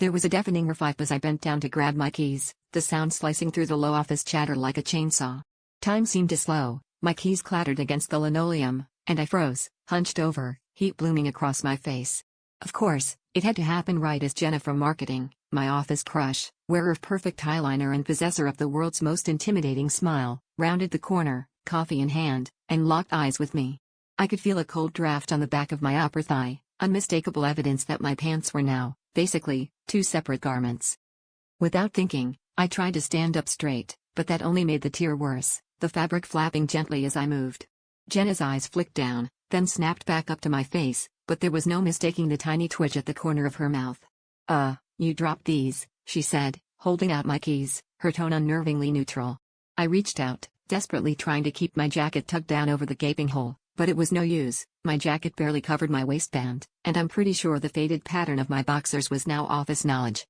There was a deafening revive as I bent down to grab my keys, the sound slicing through the low office chatter like a chainsaw. Time seemed to slow, my keys clattered against the linoleum, and I froze, hunched over, heat blooming across my face. Of course, it had to happen right as Jenna from marketing, my office crush, wearer of perfect eyeliner and possessor of the world's most intimidating smile, rounded the corner, coffee in hand, and locked eyes with me. I could feel a cold draft on the back of my upper thigh, unmistakable evidence that my pants were now, basically, two separate garments. Without thinking, I tried to stand up straight, but that only made the tear worse, the fabric flapping gently as I moved. Jenna's eyes flicked down, then snapped back up to my face, but there was no mistaking the tiny twitch at the corner of her mouth. You dropped these," she said, holding out my keys, her tone unnervingly neutral. I reached out, desperately trying to keep my jacket tucked down over the gaping hole, but it was no use. My jacket barely covered my waistband, and I'm pretty sure the faded pattern of my boxers was now office knowledge.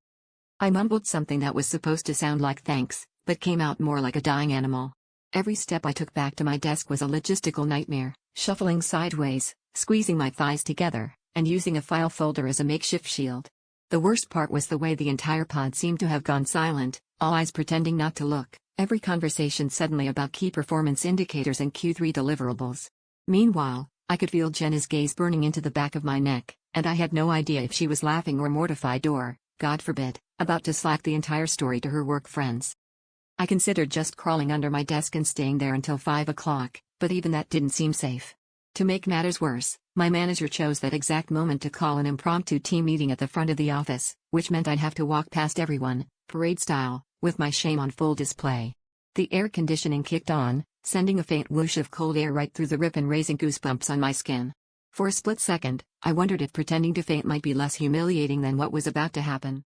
I mumbled something that was supposed to sound like thanks, but came out more like a dying animal. Every step I took back to my desk was a logistical nightmare, shuffling sideways, squeezing my thighs together, and using a file folder as a makeshift shield. The worst part was the way the entire pod seemed to have gone silent, all eyes pretending not to look, every conversation suddenly about key performance indicators and Q3 deliverables. Meanwhile, I could feel Jenna's gaze burning into the back of my neck, and I had no idea if she was laughing or mortified or, God forbid, about to slack the entire story to her work friends. I considered just crawling under my desk and staying there until 5 o'clock, but even that didn't seem safe. To make matters worse, my manager chose that exact moment to call an impromptu team meeting at the front of the office, which meant I'd have to walk past everyone, parade style, with my shame on full display. The air conditioning kicked on, sending a faint whoosh of cold air right through the rip and raising goosebumps on my skin. For a split second, I wondered if pretending to faint might be less humiliating than what was about to happen.